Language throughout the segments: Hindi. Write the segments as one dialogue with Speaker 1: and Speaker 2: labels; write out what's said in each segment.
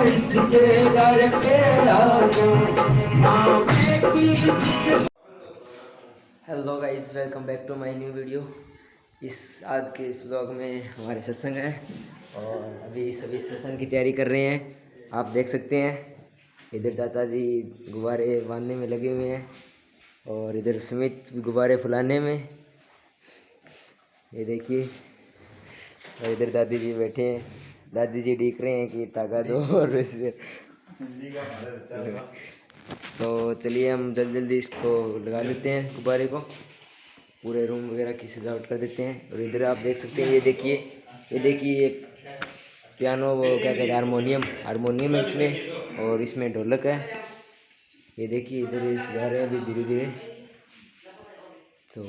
Speaker 1: Hello guys, welcome back to my new video. आज के इस व्लॉग में हमारे सत्संग है और अभी सभी सत्संग की तैयारी कर रहे हैं। आप देख सकते हैं इधर चाचा जी गुब्बारे बांधने में लगे हुए हैं और इधर सुमित गुब्बारे फुलाने में, ये देखिए। और इधर दादी जी बैठे हैं, दादी जी डीक रहे हैं कि ताका दो और तो चलिए हम जल्दी इसको लगा लेते हैं गुब्बारे को, पूरे रूम वगैरह की सजावट कर देते हैं। और इधर आप देख सकते हैं, ये देखिए ये पियानो, वो क्या कहते हैं, हारमोनियम है इसमें, और इसमें ढोलक है। ये देखिए इधर ये सजा रहे हैं अभी धीरे धीरे। तो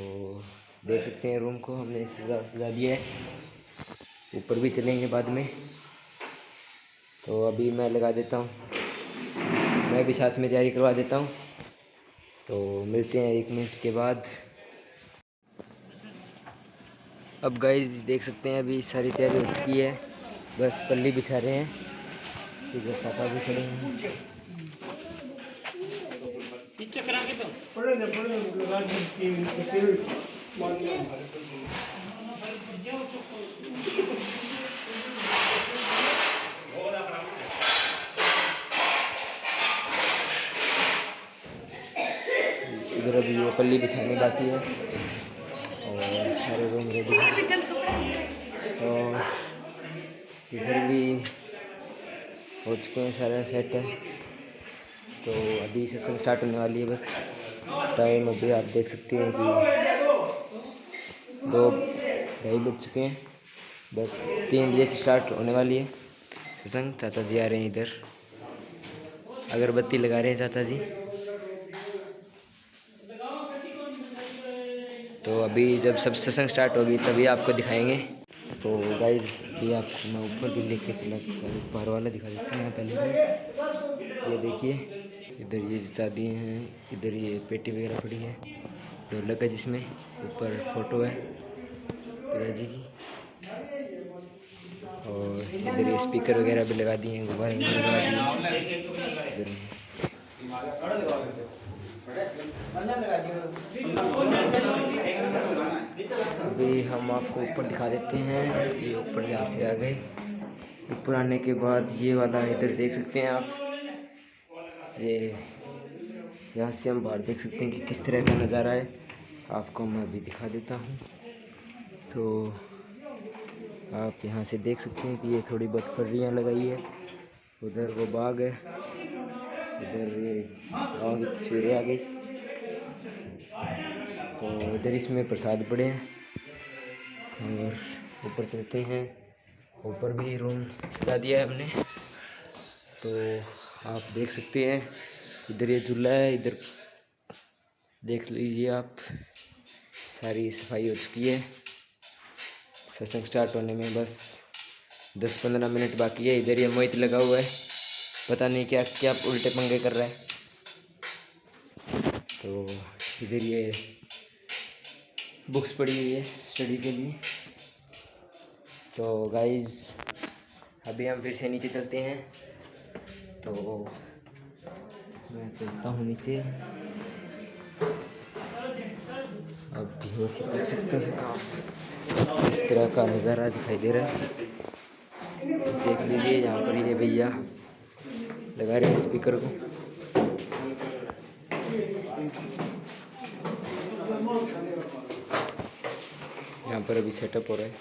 Speaker 1: देख सकते हैं रूम को हमने सजा दिया है, ऊपर भी चलेंगे बाद में। तो अभी मैं लगा देता हूँ, मैं भी साथ में तैयारी करवा देता हूँ। तो मिलते हैं 1 मिनट के बाद। अब गाइस देख सकते हैं अभी सारी तैयारी हो चुकी है, बस पल्ली बिछा रहे हैं। इधर पापा भी खड़े हैं। इधर अभी ये पल्ली बिछाने बाकी है और सारे रूम रेडी हैं। और इधर भी हो चुके हैं, सारा सेट है। तो अभी सेशन स्टार्ट होने वाली है। बस टाइम अभी आप देख सकते हैं कि 2-2:30 बज चुके हैं। बस 3 बजे से स्टार्ट होने वाली है सत्संग। चाचा जी आ रहे हैं, इधर अगरबत्ती लगा रहे हैं चाचा जी। तो अभी जब सब सत्संग स्टार्ट होगी तभी आपको दिखाएंगे। तो गाइज भी आपको मैं ऊपर भी लेके चला, ऊपर वाला दिखा देता हूँ पहले भी। ये देखिए इधर ये चाबी हैं, इधर ये पेटी वगैरह पड़ी है, ढोलक है जिसमें ऊपर फोटो है पिताजी की। और इधर ये स्पीकर वगैरह भी लगा दिए हैं, गुब्बारे भी लगा दिए। अभी हम आपको ऊपर दिखा देते हैं। ये ऊपर यहाँ से आ गए, ऊपर आने के बाद ये वाला इधर देख सकते हैं आप, ये यहाँ से हम बाहर देख सकते हैं कि किस तरह का नज़ारा है। आपको मैं अभी दिखा देता हूँ। तो आप यहाँ से देख सकते हैं कि ये थोड़ी बहुत फर्रियाँ लगाई है, उधर वो बाग है, इधर ये गाँव की तस्वीरें आ गई। तो इधर इसमें प्रसाद पड़े हैं और ऊपर चलते हैं। ऊपर भी रूम सजा दिया है हमने। तो आप देख सकते हैं इधर ये झूला है, इधर देख लीजिए आप, सारी सफाई हो चुकी है। सत्संग स्टार्ट होने में बस 10-15 मिनट बाकी है। इधर ये मोहित लगा हुआ है, पता नहीं क्या क्या उल्टे पंगे कर रहा है। तो इधर ये बुक्स पड़ी हुई है स्टडी के लिए। तो गाइज अभी हम फिर से नीचे चलते हैं। तो मैं चलता हूँ नीचे। अब यहीं से देख सकते हैं आप, इस तरह का नज़ारा दिखाई दे रहा है। देख लीजिए यहाँ पर ये भैया लगा रहे हैं स्पीकर को। यहाँ पर अभी सेटअप हो रहा है।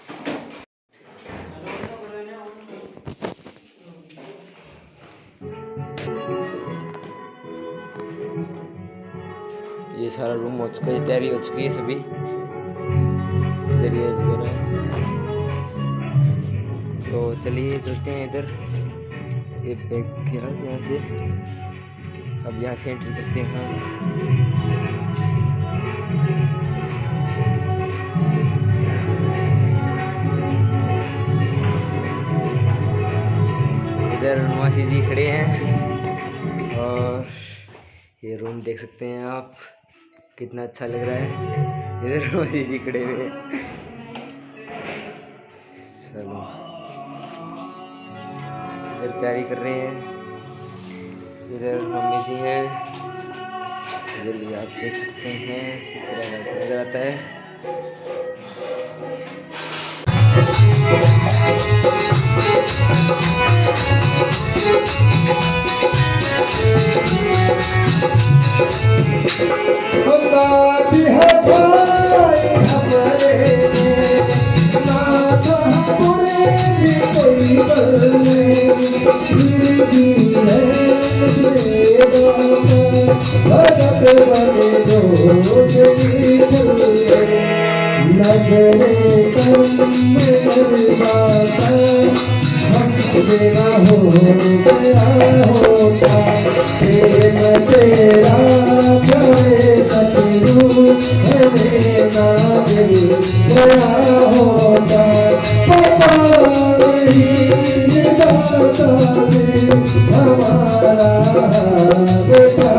Speaker 1: ये सारा रूम हो चुका है, तैयारी हो चुकी है सभी। इधर ये वगैरह है। तो चलिए चलते हैं इधर, ये बैग किया यहाँ से। अब यहाँ से एंट्री करते हैं। इधर मासी जी खड़े हैं और ये रूम देख सकते हैं आप, कितना अच्छा लग रहा है। इधर मासी जी खड़े हुए हैं। चलो इधर तैयारी कर रहे हैं। इधर मम्मी जी हैं, इधर भी आप देख सकते हैं किस तरह का नजर आता है।
Speaker 2: तेरा हो गया होता प्रेम तेरा करे सतगुरु मेरा दिल गया होता पता नहीं दाता से हमारा बेटा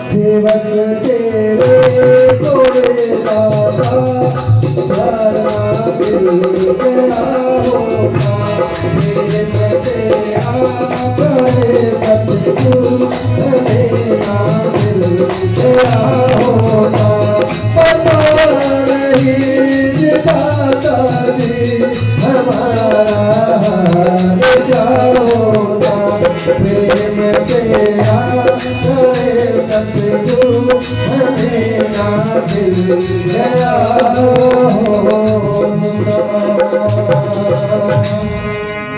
Speaker 2: सेवक तेरे सोरे दादा शरणा दिल गया होता प्रेम तेरा करे सतगुरु मेरा दिल गया होता पता नहीं दाता जी हमारा बेटा होता प्रेम तेरा सतगुरु मेरा दिल गया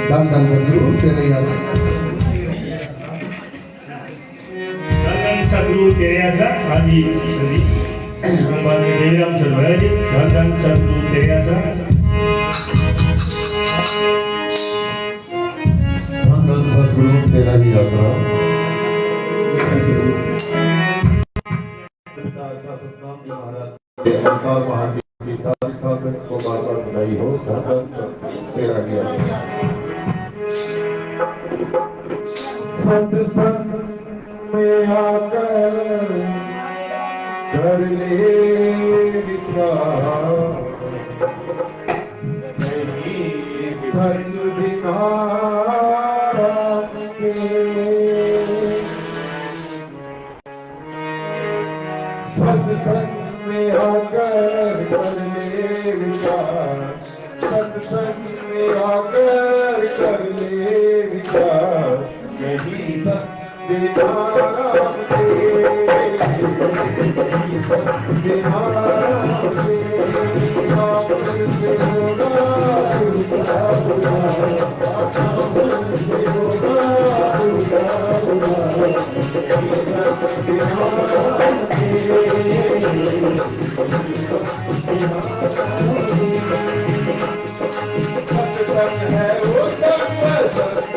Speaker 2: धन धन सतगुरु तेरे याद
Speaker 3: धन सतगुरु तेरे आशा शादी सदी भगवान के देवराम चलवाया जी धन सतगुरु तेरे आशा
Speaker 2: धन धन सतगुरु तेरा ही आसरा सतनाम जी महाराज अवतार महावीर की सारी शासन को बार बार बधाई हो धन धन तेरा ही आसरा सत्संग में आकर कर ले विचार नहीं सच बिना सत्संग में आकर कर ले विचार सत्संग में आकर कर ले विचार नहीं सत्य नाराम है वो सत्ता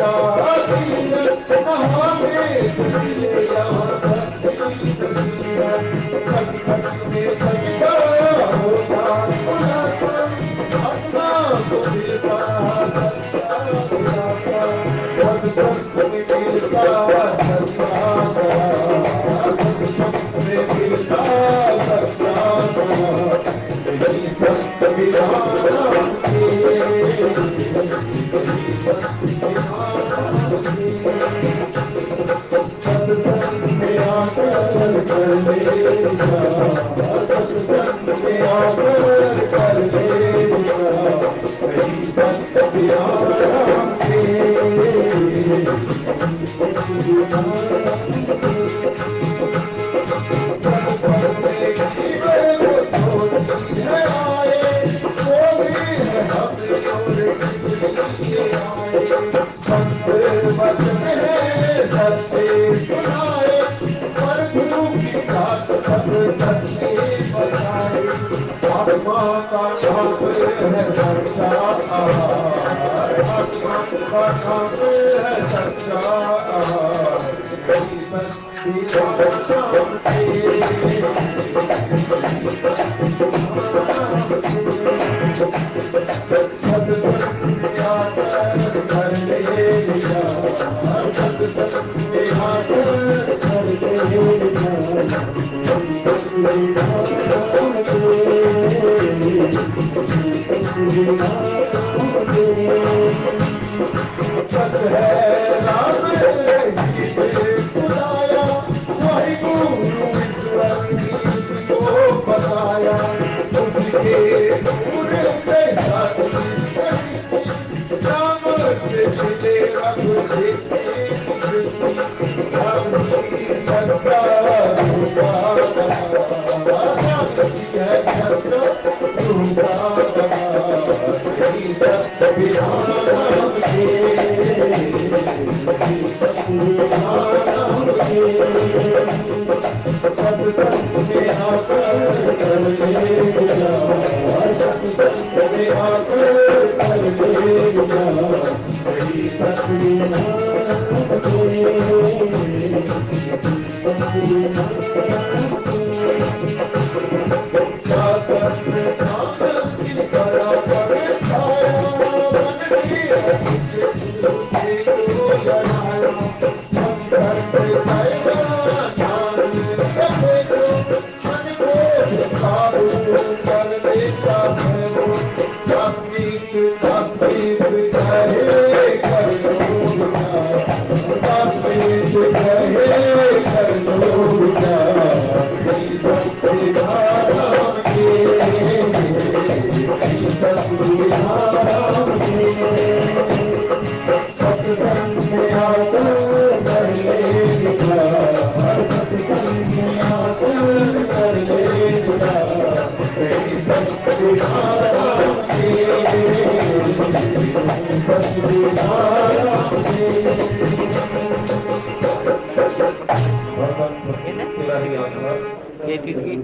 Speaker 1: ये चीज की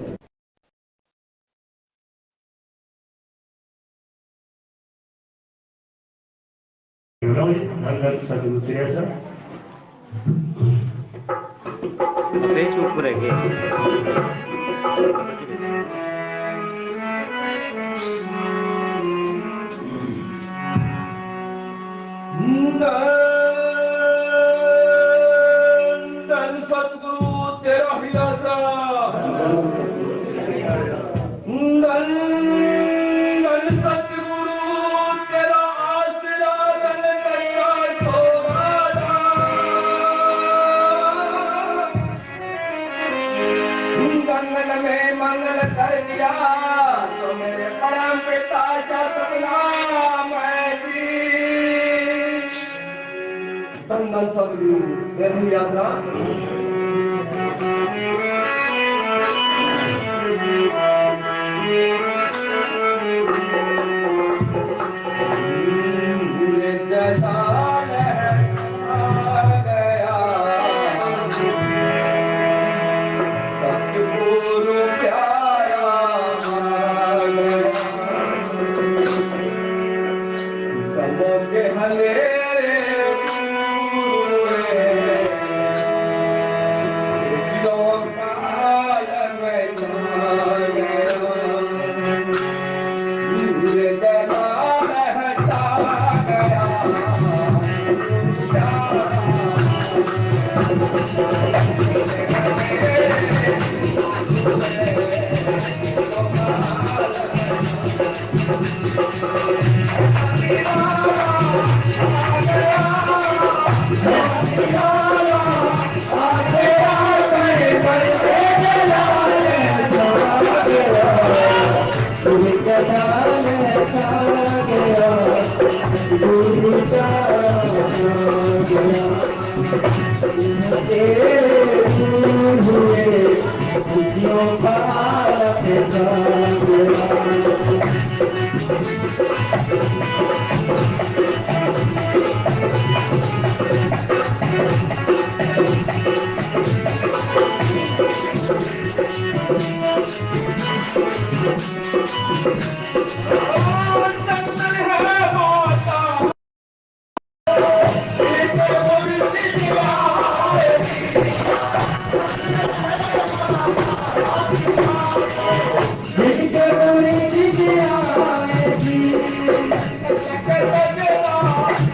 Speaker 1: फेसबुक पर है
Speaker 4: सतगुरु तेरा हिलासा सतगुरु तेरा आसरा मंगल में मंगल कर दिया तो मेरे परम पिता का सपना मैं जी धन सतगुरु तेरा हिलासा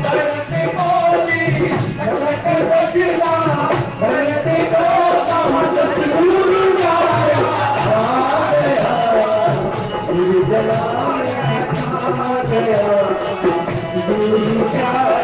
Speaker 4: धरती बोली धरती बदला धरती को समझ गुरु जाया गुरु जला गया गुरु जाया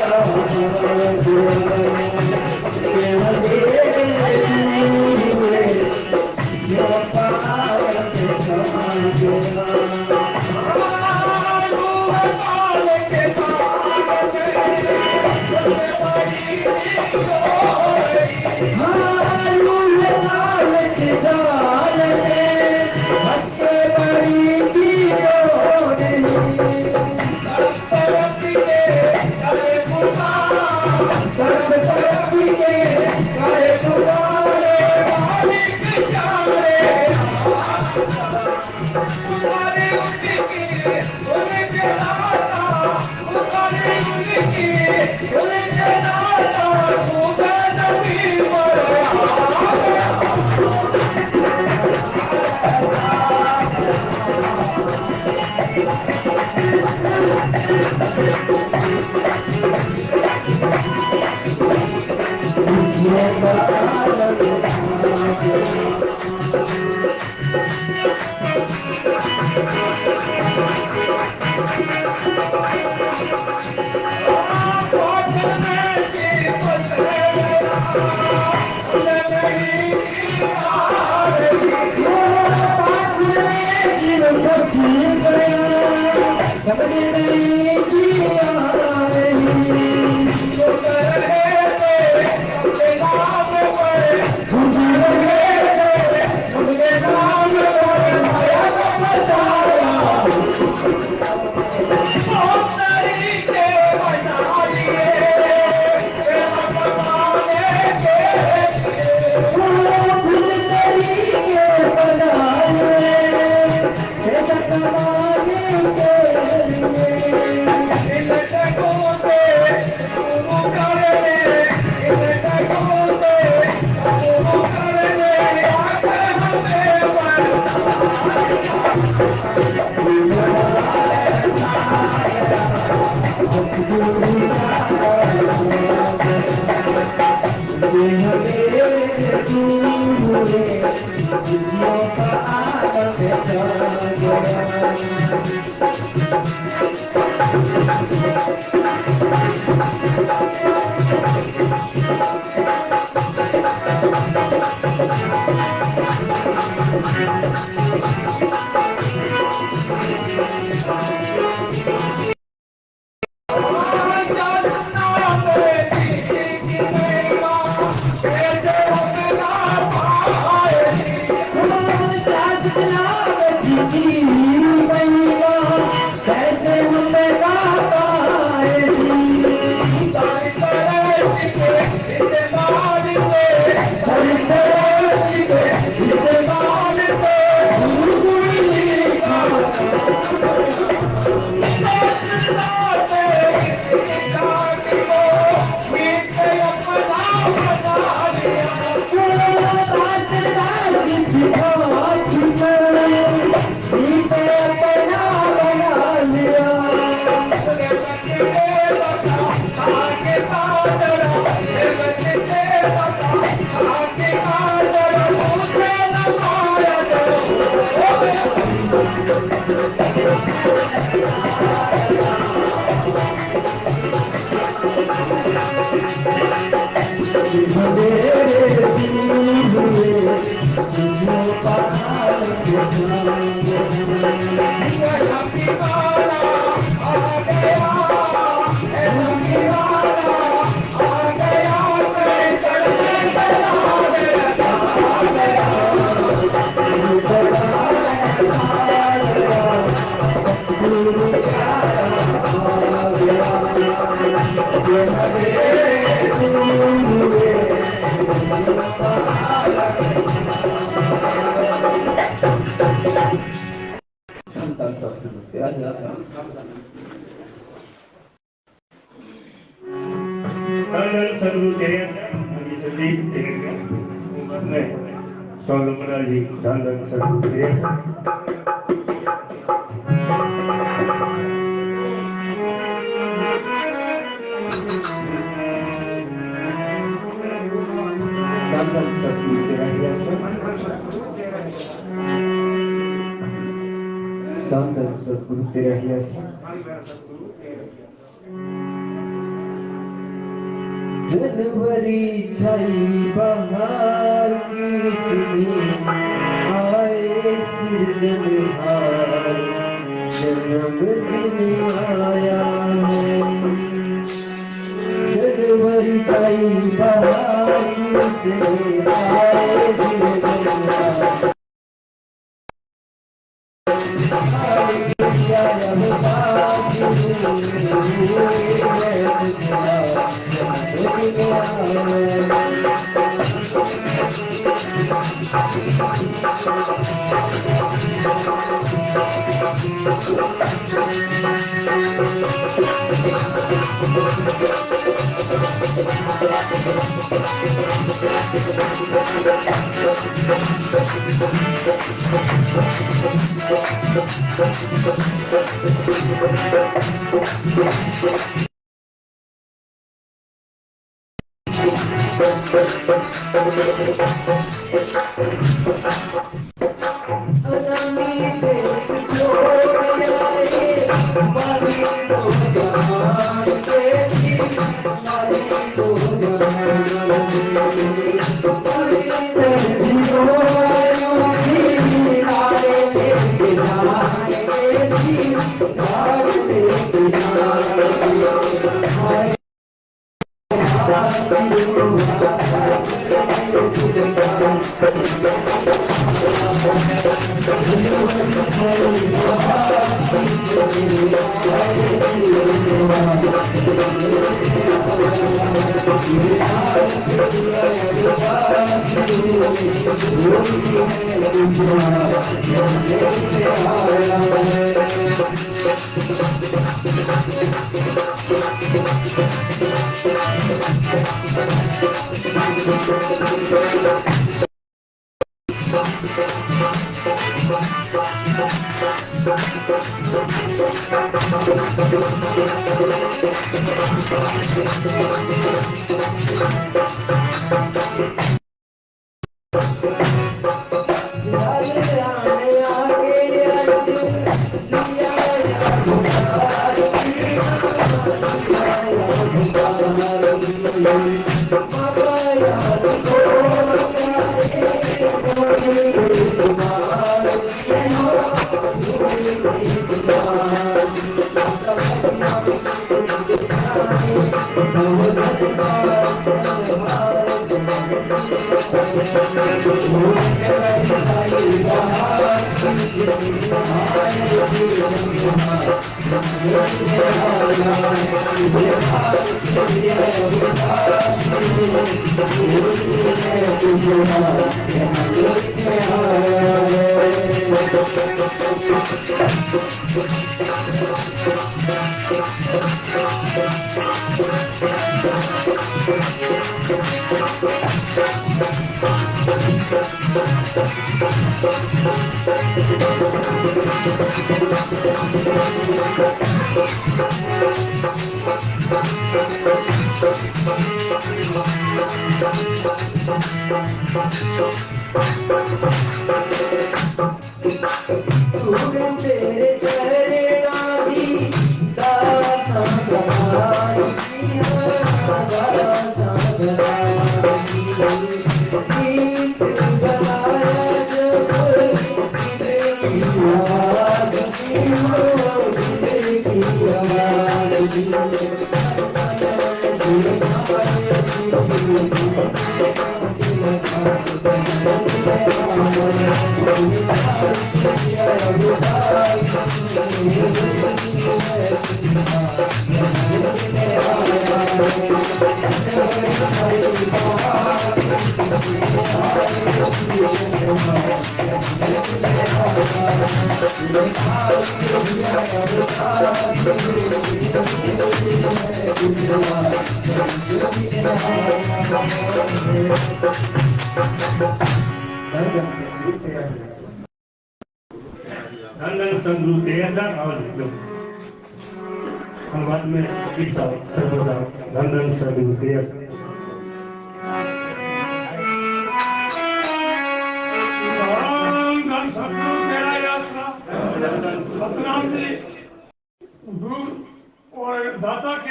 Speaker 3: सदगुरु तेरे संदीप मैं स्वागत जी धन धन सदगुरु तेरे धन सद्गुरु तेरा ही आश्रम धन धन सद्गुरु तेरा ही आश्रम जनवरी छाई बहार की सुनी आए सिरजनहार जन्मदिन आया है जनवरी छाई बहार की सुनी आए सिरजनहार धन संगरू तेजा और अनुवाद में गीत साहब धन संगरू तेजा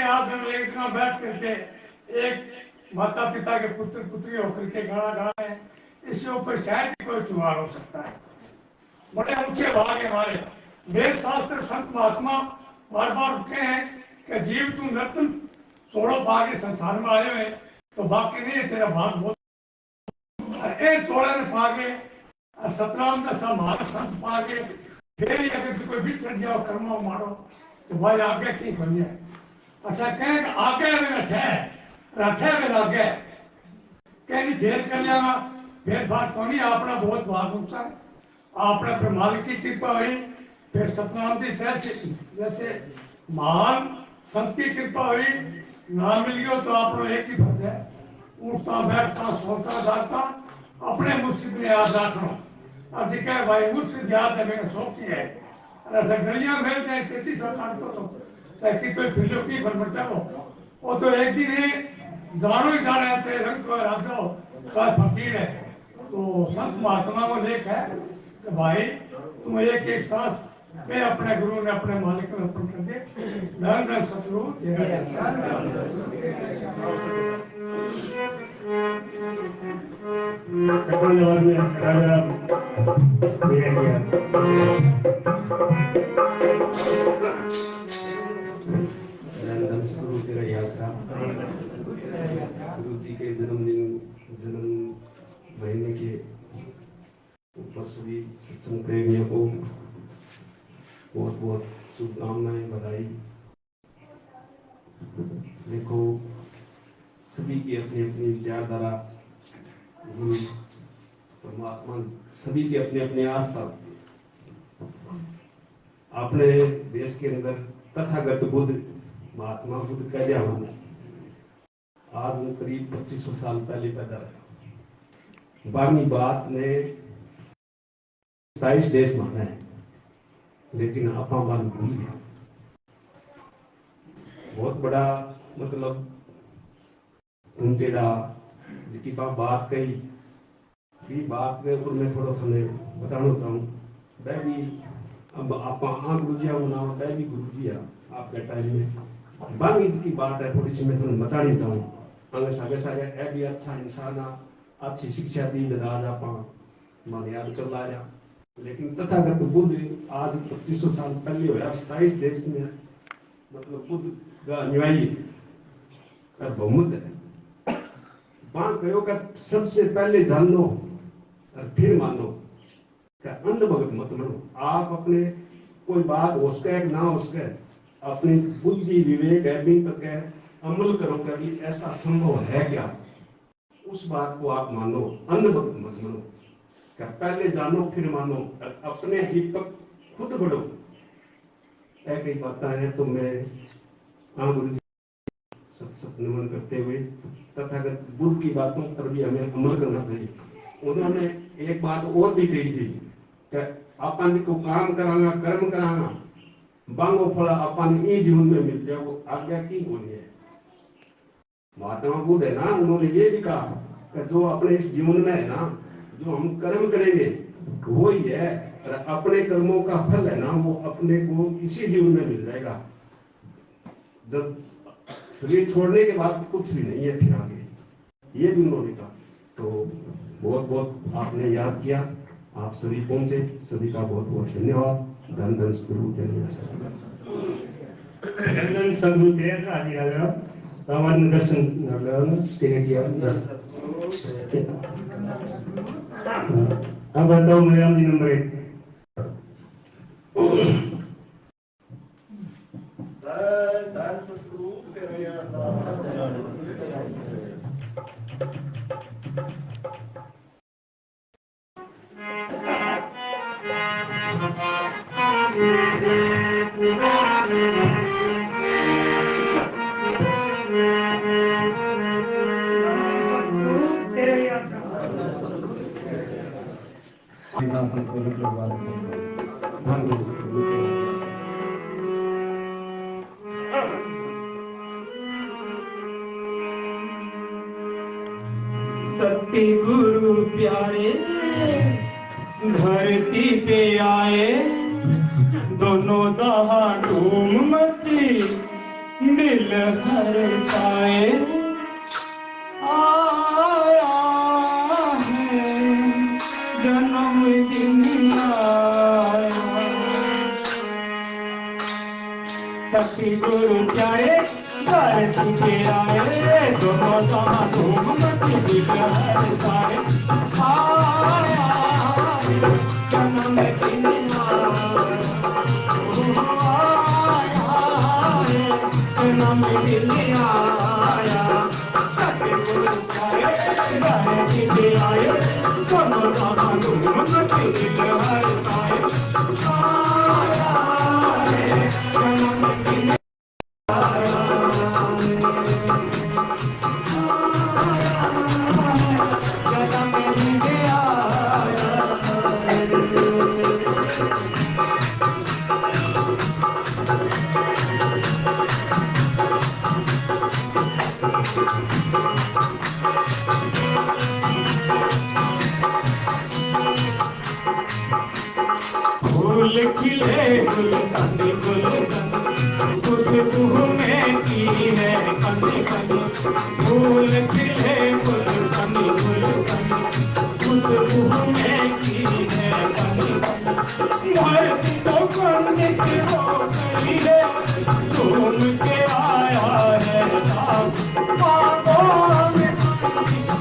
Speaker 3: आश्रम एक जगह बैठ करके एक माता पिता के पुत्र पुत्री होकर के गाना गा रहे हैं, इसके ऊपर शायद कोई चुनाव हो सकता है। बड़े ऊंचे भाग है हमारे वेद शास्त्र संत महात्मा बार बार उठे हैं कि जीव तू नर्तन 16 भाग के संसार में आए हुए तो बाकी नहीं है, तेरा भाग बहुत 16 ने पागे 17 में महान संत पागे, फिर अगर कोई भी चढ़ जाओ कर्मा मारो तो भाई आगे की करिए। अच्छा कहें आगे में रखे में आगे कहीं भेद कर लिया भेदभाव तो नहीं, अपना बहुत भाग ऊंचा है, आपने फिर मालिक की कृपा हुई, फिर सतनाम जी जैसे महान संत की कृपा हुई, ना मिल गयो तो आप लोग एक ही फर्ज है, उठता बैठता सोता जाता अपने मुर्शिद में याद रखना। असि कहे भाई मुर्शिद याद है मैंने शौक किया है, अरे गलियां मिल जाए 33 साल तो सैकड़ी कोई फिल्म की बनबटा हो वो तो एक दिन ही जानो ही जाने थे रंग को राजा हो शायद फकीर है। तो संत महात्मा को लेख है कि भाई तुम एक एक सांस में अपने गुरु ने अपने मालिक में अर्पण कर दे, धन धन सतगुरु
Speaker 5: तेरा आसरा गुरु जी के जन्म महीने के ऊपर सभी सत्संग प्रेमियों को बहुत बहुत शुभकामनाएं बधाई। देखो सभी की अपनी अपनी विचारधारा, गुरु परमात्मा सभी की अपनी अपनी आस्था। अपने देश के अंदर तथागत बुद्ध महात्मा बुद्ध का जन्म आज वो करीब 2500 साल पहले पैदा हुआ। बाकी बात ने 27 देश माना है, लेकिन आपा बात भूल गया। बहुत बड़ा मतलब उनकेड़ा जिसकी बात कही भी बात के ऊपर मैं थोड़ा थने बताना चाहूँ। वह भी अब आप गुरु जी ना वह भी गुरु जी है आपके टाइम में बाकी की बात है, थोड़ी सी मैं थोड़ा बतानी चाहूँ। आगे सागे सागे ए भी अच्छा इंसान अच्छी शिक्षा दी आज आप मान याद कर लाया, लेकिन तथागत बुद्ध आज 2500 साल पहले होया 27 देश में मतलब बुद्ध का अनुयायी और बहुमत है। वहां कहो का सबसे पहले जान लो और फिर मानो क्या अंध भगत मत मानो। आप अपने कोई बात हो सके ना हो सके अपनी बुद्धि विवेक है तक अमल करो कि ऐसा संभव है क्या, उस बात को आप मानो, अंध भगत मत मानो। क्या पहले जानो फिर मानो, अपने हित तक खुद बढ़ो। ऐसी बातें हैं तो मैं गुरु जी सत नमन करते हुए तथागत बुद्ध की बातों पर भी हमें अमल करना चाहिए। उन्होंने एक बात और भी कही थी कि अपन को काम कराना कर्म कराना बांगो फल अपन ये जीवन में मिल जाए, वो आज्ञा की होनी है। महात्मा बुद्ध है ना, उन्होंने ये भी कहा कि जो अपने इस जीवन में है ना, जो हम कर्म करेंगे वो ही है, और अपने कर्मों का फल है ना वो अपने को इसी जीवन में मिल जाएगा। जब शरीर छोड़ने के बाद कुछ भी नहीं है फिर आगे, ये भी उन्होंने कहा। तो बहुत बहुत आपने याद किया, आप सभी पहुंचे, सभी का बहुत बहुत धन्यवाद। धन धन सतगुरु
Speaker 3: रामायण दर्शन अब बताओ मेरा नंबर 1
Speaker 6: सत्य गुरु प्यारे धरती पे आए, दोनों जहां धूम मची दिल हर साए आया है जन्मदिन आया। सखी गुरु प्यारे घर तुझे आए दोनों जहां धूम मची दिल हर साए आया है जन्मदिन आया। सतगुरु चाहे घर तुझे आए दोनों जहां धूम मची दिल हर साए आया है जन्मदिन फूल खिले गुलशन गुलशन खुशबू में की है कनी कनी। फूल खिले गुलशन गुलशन खुशबू में की है कनी कनी। धरती तो पंडित हो गई है झूम के आया है बाबों में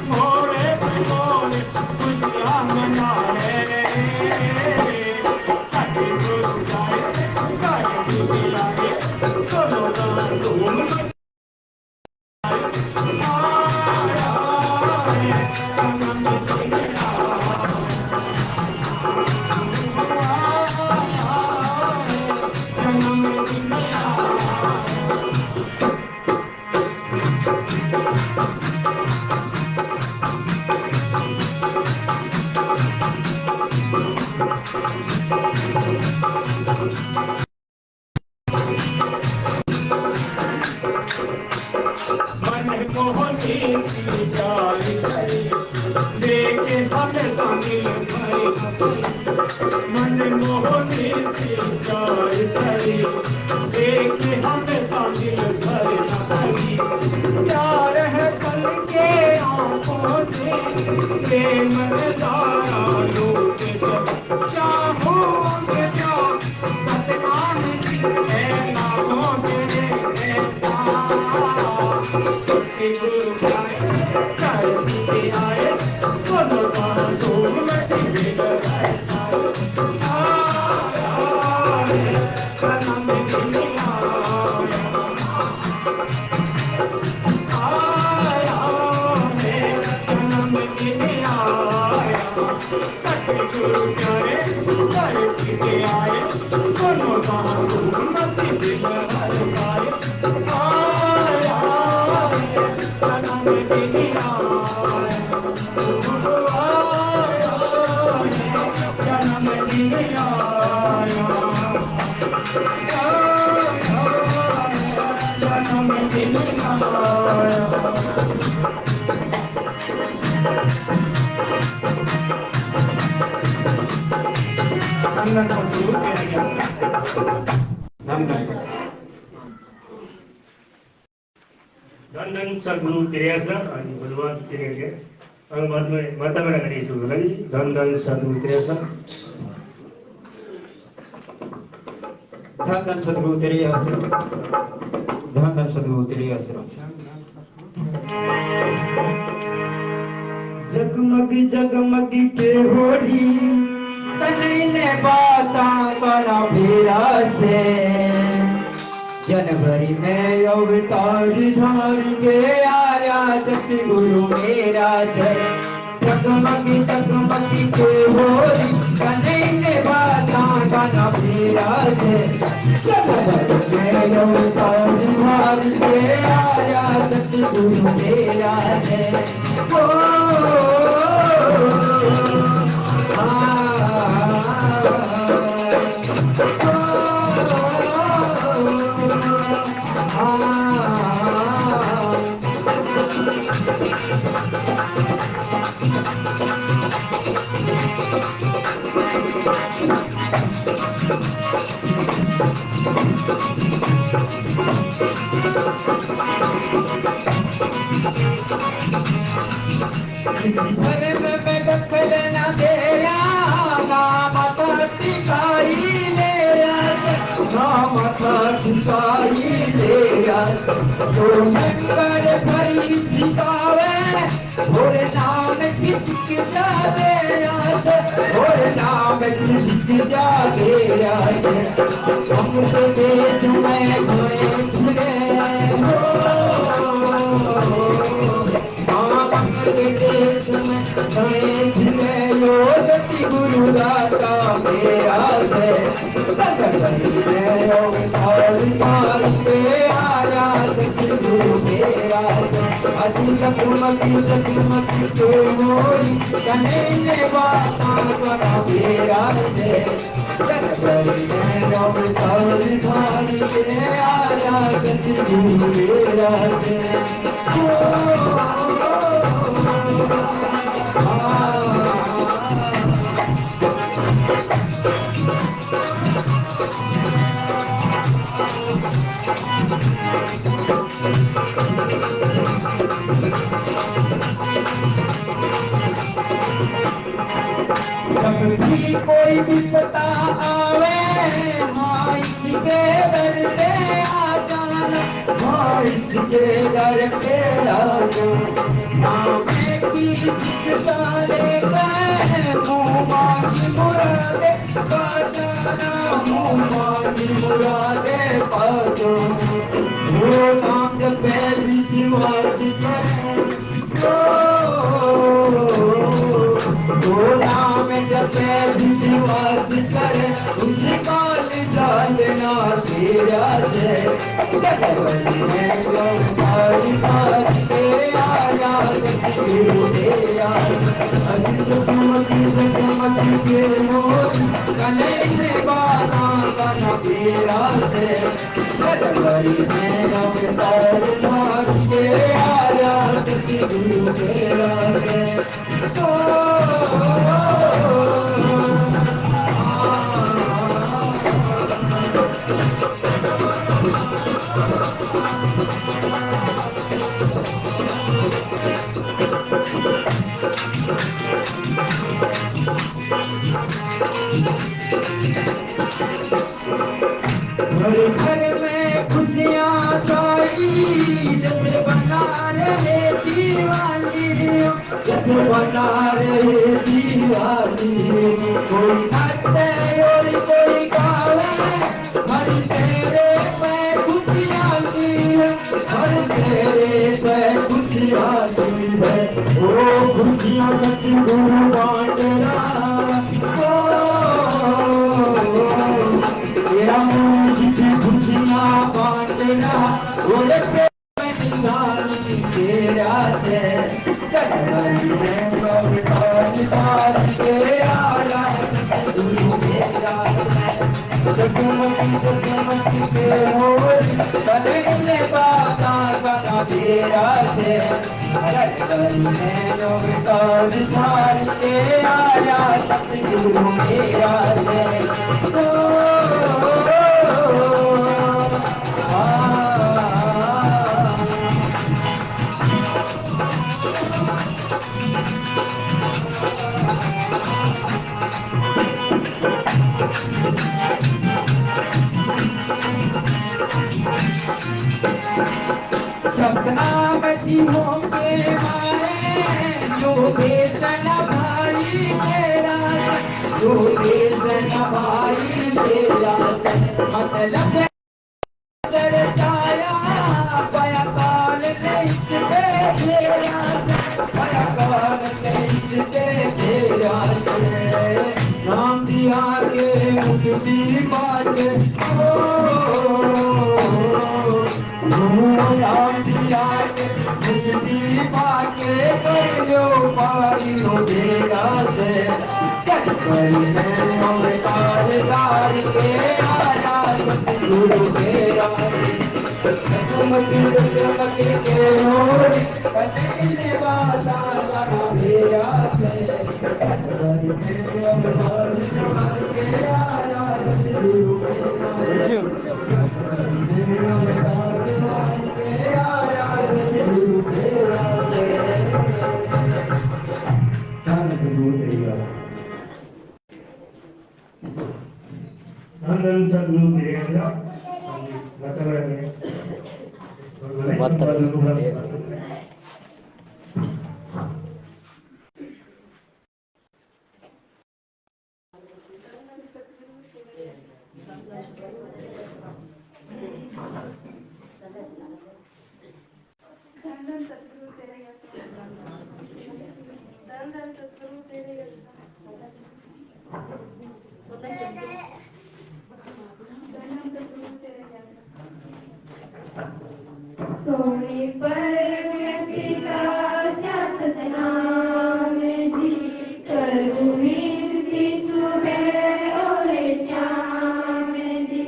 Speaker 6: मोरे पे मोरे खुशियाँ मना है।
Speaker 3: धन सद्गुरु तेरेसा आणि भगवान तेरे अंग माता मेरा करी शुरू लगी धन सद्गुरु तेरेसा
Speaker 6: धन सद्गुरु तेरे आश्रम धन सद्गुरु तेरे आश्रम। जगमग जगमग के होली तने बाता करा भेरा से जनवरी में अवतार धार के आया सतगुरु मेरा जय। जगमग जगमग के होली तने बाता करा भेरा से जनवरी में अवतार धार के आया सतगुरु मेरा जय।
Speaker 4: घर में दखल न दे नाम टिकाई ले नाम टिकाई ले तो लंगर भरी जितावे और नाम किसकी जादे और नाम किसकी जागे हम तो देश में घुरे घुरे देश में घुरे घुरे योगति गुरु दाता मेरा है गुरु मेरा अधिक मती तो मोरी कने बाता करा मेरा है गुरु मेरा जब भी कोई विपदा आवे माई के दर पे आ जाना माई के दर पे आ जाना नामे की भिक्षा लेकर मुँह मांगी मुरादे पा जाना मुँह मांगी मुरादे पा जाना वो नाम जपे विश्वास करे नाम जपे विश्वास करे उसी काल जालना तेरा जय गुरु तेरा कने बाना कना तेरा जय गुरु तेरा जय घर में खुशियाँ छाई जैसे बना रहे दिवाली जैसे बना रहे दिवाली कोई नाचे और कोई गावे हर तेरे पे खुशियाँ ली हर तेरे पे खुशियाँ ली है ओ खुशियाँ सच्ची गुरु बांटना तेरा मुझे खुशियाँ बांटना बोले तेरा जय सपनाम जीवों के मारे जो बेसन भाई तेरा जो बेसन भाई तेरा मतलब सरताया पाया काल नहीं तेरा पाया काल नहीं तेरा नाम दिया के मुक्ति बात नाम दिया के मुक्ति पाके कर जो पाई हो देगा से कारदार के आजाद गुरु तेरा के होरी कने बाता बना मेरा गुरु
Speaker 6: सद्गुरु तेरेगा मतलब
Speaker 7: धन सतगुरु तेरे धन सतगुरु तेरे सोने पर मैं पिता सियासत नाम जी करूं विनती सुबह और शाम जी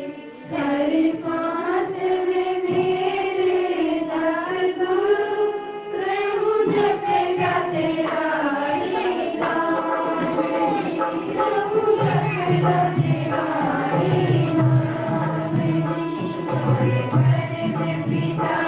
Speaker 7: हर सांस में मेरे सतगुरु रहूं जपेगा तेरा ही नाम जी रहूं जपेगा तेरा ही नाम जी सोने पर मैं पिता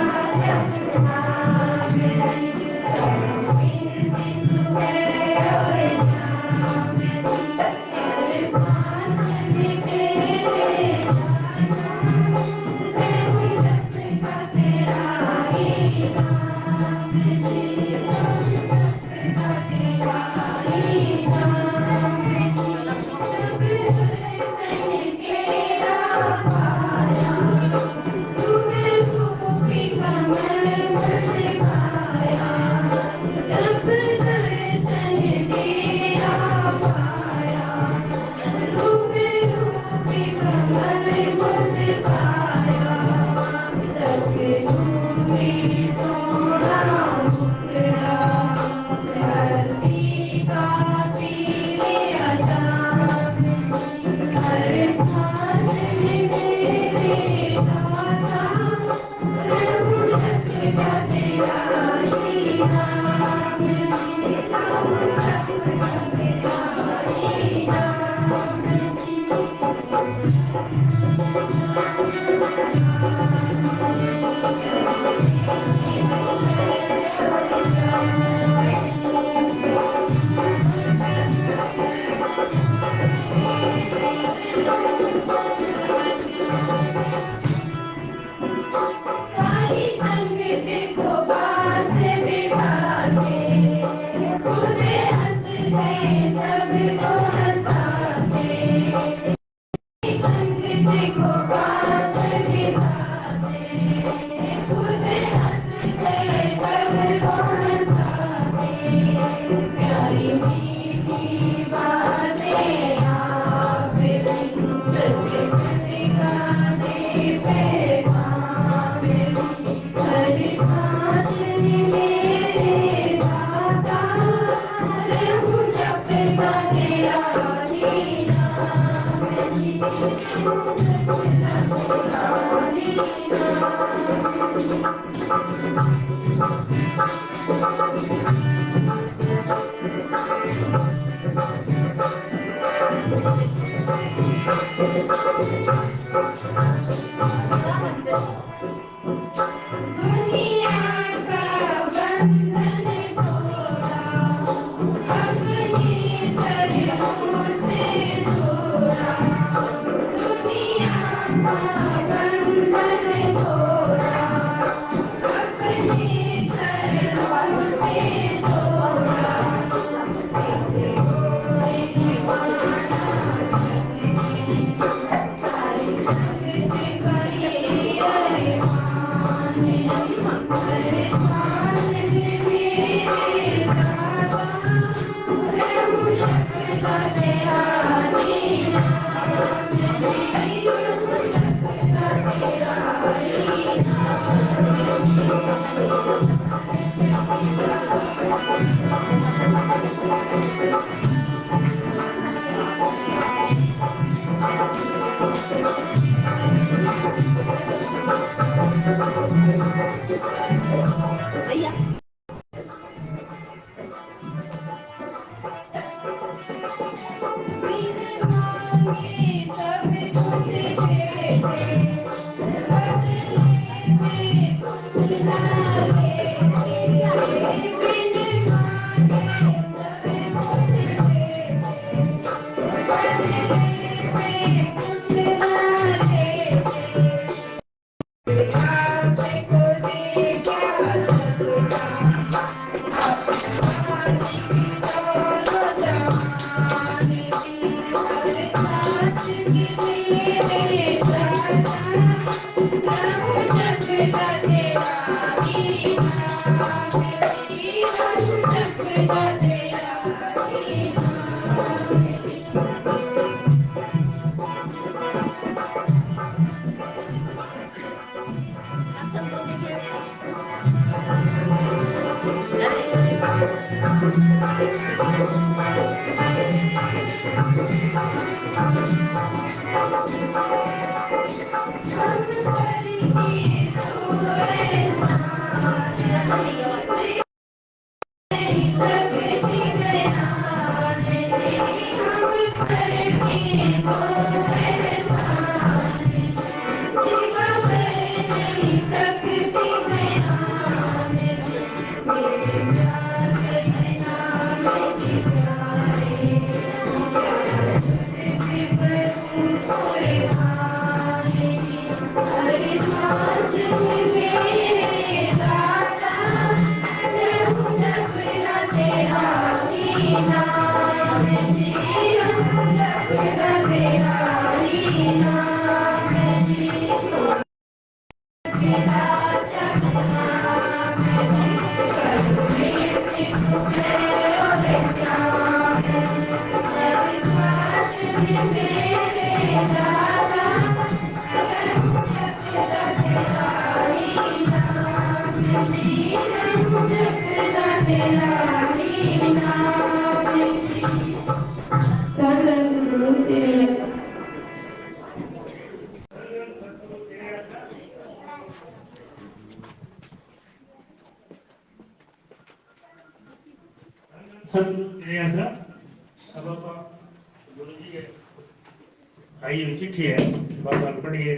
Speaker 6: आई हुई चिट्ठी है, बाबा ने पढ़िए,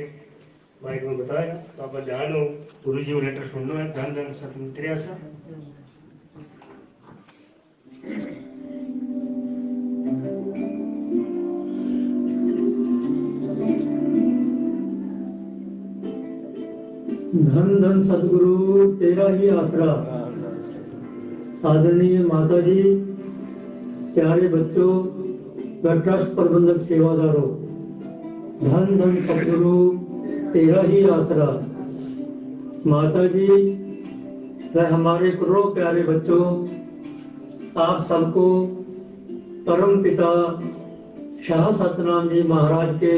Speaker 6: माइक में बताया, बाबा ध्यान हो, गुरु जी वो लेटर सुन लो है, धन धन सतम त्रियासा।
Speaker 8: धन धन सदगुरु तेरा ही आसरा। आदरणीय माता जी, प्यारे बच्चों व ट्रस्ट प्रबंधक सेवादारों, धन धन सदगुरु तेरा ही आसरा। माता जी व हमारे करोड़ों प्यारे बच्चों, आप सबको परम पिता शाह सतनाम जी महाराज के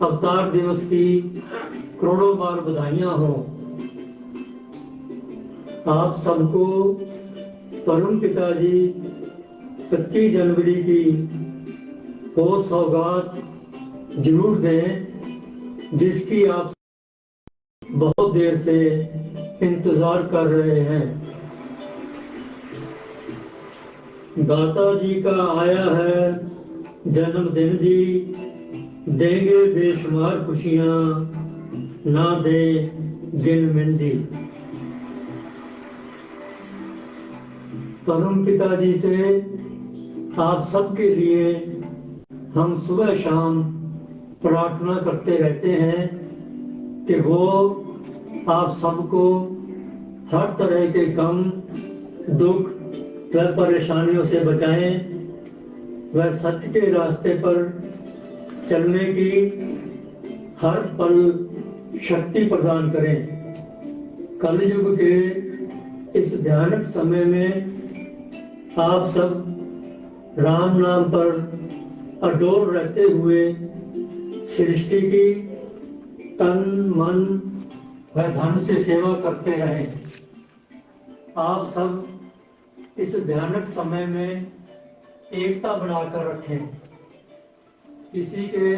Speaker 8: अवतार दिवस की करोड़ों बार बधाइयां हो। आप सबको परम पिता जी 25 जनवरी की वो सौगात जरूर दें जिसकी आप बहुत देर से इंतजार कर रहे हैं। दाता जी का आया है जन्मदिन जी, देंगे बेशुमार खुशियां, ना दे गिन मिंदी। परम पिता जी से आप सबके लिए हम सुबह शाम प्रार्थना करते रहते हैं कि वो आप सबको हर तरह के गम, दुख व परेशानियों से बचाएं, वह सच के रास्ते पर चलने की हर पल शक्ति प्रदान करें। कलयुग के इस भयानक समय में आप सब राम नाम पर अडोल रहते हुए सृष्टि की तन मन व धन से सेवा करते रहें। आप सब इस भयानक समय में एकता बनाकर रखें, किसी के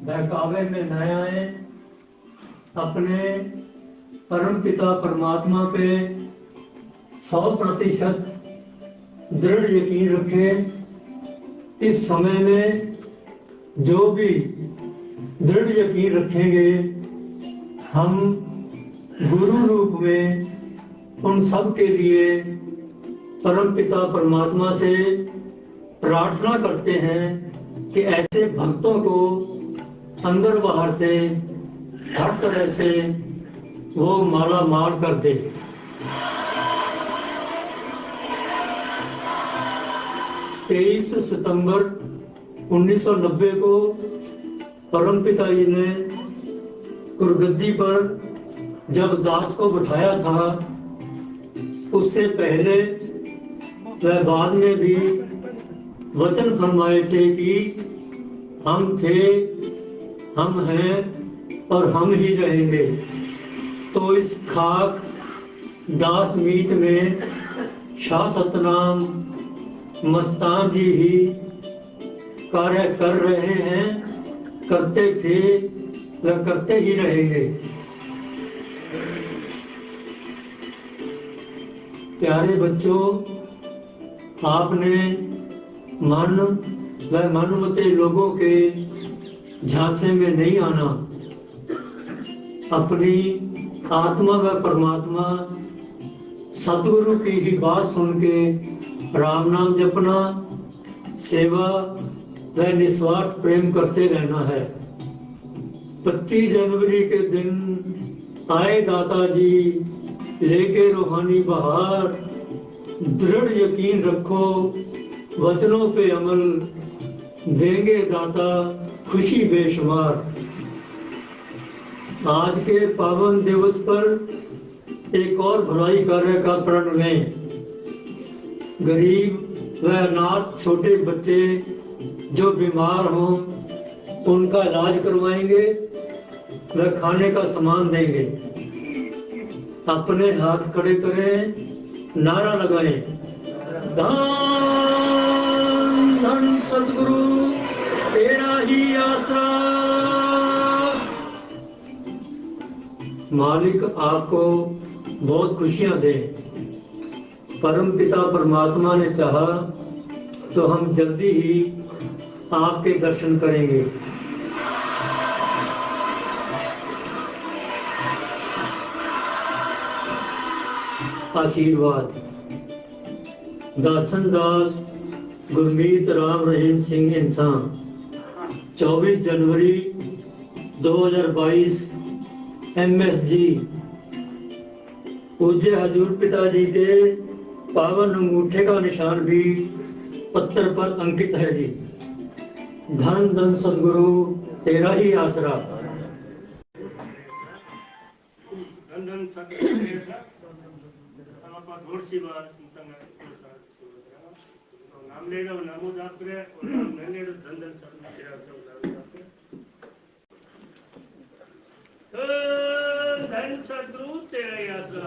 Speaker 8: बहकावे में न आए, अपने परम पिता परमात्मा पे 100% दृढ़ यकीन रखें। इस समय में जो भी दृढ़ यकीन रखेंगे, हम गुरु रूप में उन सब के लिए परम पिता परमात्मा से प्रार्थना करते हैं कि ऐसे भक्तों को अंदर बाहर से हर तरह से वो माला माल कर दे। तेईस सितंबर 1990 को परम पिता जी ने गुरगद्दी पर जब दास को बिठाया था, उससे पहले वह बाद में भी वचन फरमाए थे कि हम थे, हम हैं और हम ही रहेंगे। तो इस खाक दास मीत में शाह सतनाम मस्तान जी ही कार्य कर रहे हैं, करते थे व करते ही रहेंगे। प्यारे बच्चों, आपने मन व मनमते लोगों के झांसे में नहीं आना। अपनी आत्मा व परमात्मा सतगुरु की ही बात सुन के राम नाम जपना, सेवा व निस्वार्थ प्रेम करते रहना है। 25 जनवरी के दिन आए दाता जी लेके रूहानी बहार, दृढ़ यकीन रखो वचनों पे अमल, देंगे दाता खुशी बेशुमार। आज के पावन दिवस पर एक और भलाई कार्य का प्रण लें। गरीब व अनाथ छोटे बच्चे जो बीमार हों उनका इलाज करवाएंगे व खाने का सामान देंगे। अपने हाथ खड़े करें, नारा लगाएं, धन धन सद्गुरु तेरा ही आसरा। मालिक आपको बहुत खुशियां दे। परम पिता परमात्मा ने चाहा तो हम जल्दी ही आपके दर्शन करेंगे। आशीर्वाद। दासन दास गुरमीत राम रहीम सिंह इंसान, 24 जनवरी 2022 MSG। पूज्य हजूर पिताजी के पावन अंगूठे का निशान भी पत्थर पर अंकित है जी। धन धन सद्गुरु तेरा ही आसरा।
Speaker 6: धन धन सद्गुरु सी बात नाम लेगा वो नामो जाप करे और नाम नहीं ले तो धन धन सद्गुरु तेरा आसरा जाप करे। धन सद्गुरु तेरा ही आसरा।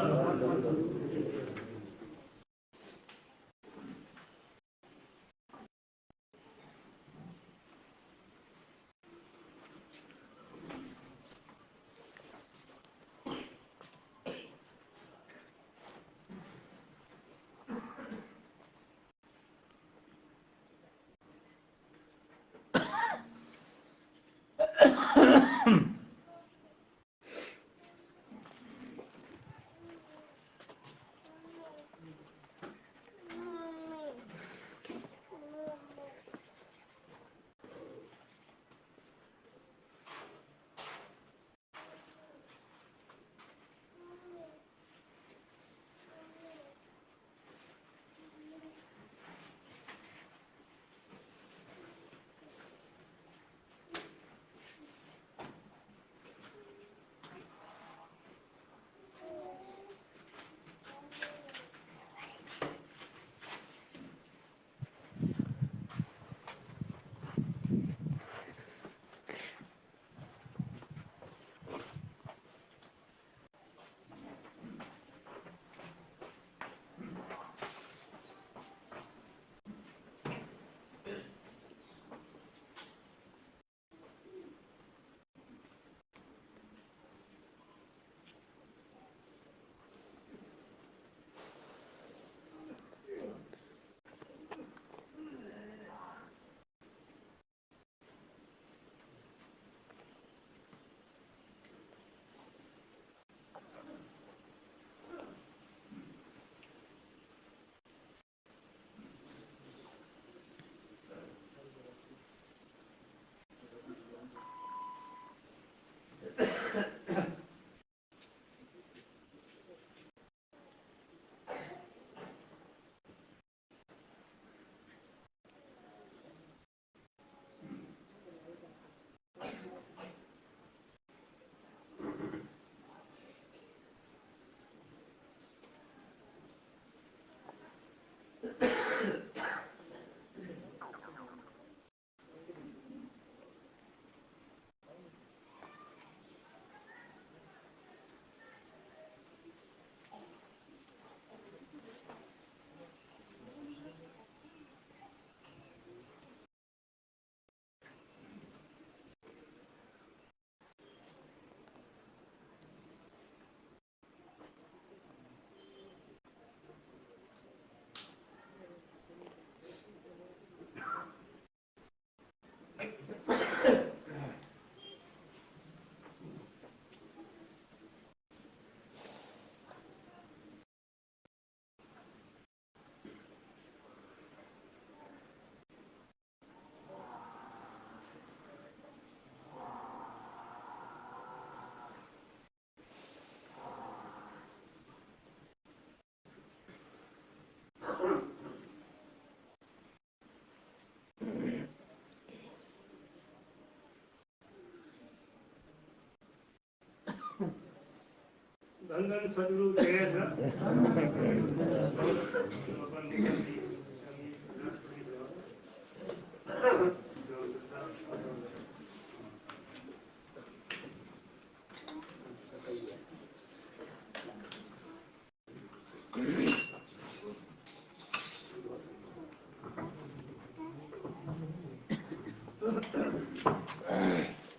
Speaker 6: धन धन सदगुरु तेरा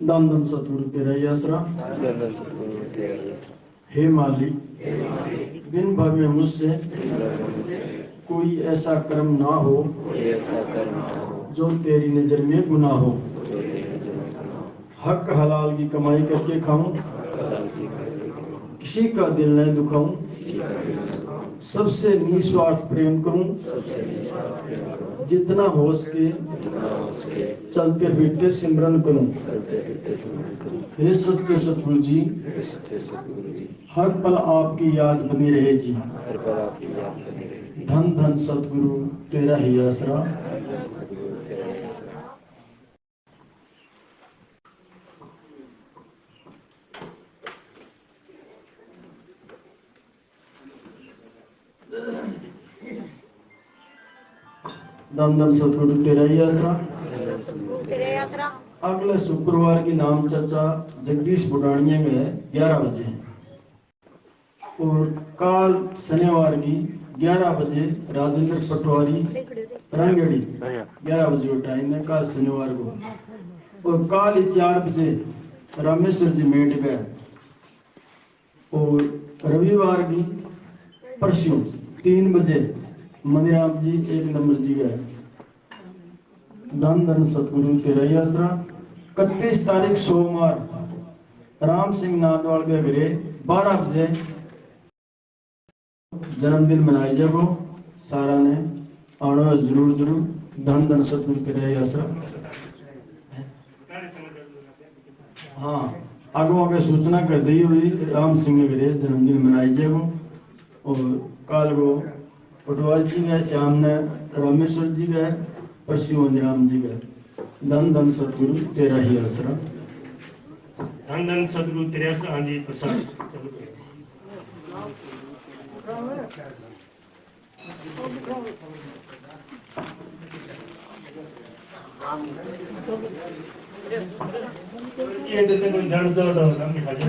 Speaker 8: धन धन सतगुरु तेरा ही आसरा।
Speaker 1: धन धन सतगुरु तेरा ही आसरा।
Speaker 8: हे मालिक, दिन भर में मुझसे कोई ऐसा कर्म ना हो जो तेरी नजर में गुनाह हो। हक हलाल की कमाई करके खाऊं, किसी का दिल न दुखाऊं, सबसे निस्वार्थ प्रेम करूं, जितना हो सके चलते फिरते सिमरन करूं। हे सच्चे सतगुरु जी, हर पल आपकी याद बनी रहे जी। धन धन सतगुरु तेरा ही आसरा। धन धन सतगुरु तेरा ही आसरा। अगले शुक्रवार की नाम चर्चा जगदीश बुढ़ानिया में है 11 बजे, और काल शनिवार की 11 बजे राजेंद्र पटवारी रंगेड़ी 11 बजे का टाइम है काल शनिवार को। और काल 4 बजे रामेश्वर जी मेट गए। और रविवार की परसों 3 बजे मनीराम जी 1 नंबर जी गए। धन धन सतगुरु तेरा ही आसरा। 31 तारीख सोमवार राम सिंह नादवाल के घरे 12 बजे जन्मदिन मनाई जाएगो। सारा ने आना जरूर जरूर। धन धन सतगुरु तेरा ही आसरा। हाँ, आगो आगे सूचना कर दी हुई राम सिंह के घरे जन्मदिन मनाई जाएगो। और काल को पटवारी जी गए, श्याम ने रामेश्वर जी गए, परसों राम जी गए। धन धन सतगुरु तेरा ही आसरा।
Speaker 6: धन धन सदगुरु तेरा आसरा। हाँ जी प्रसाद चलो ये देते कोई जान दो हम दिखा दे।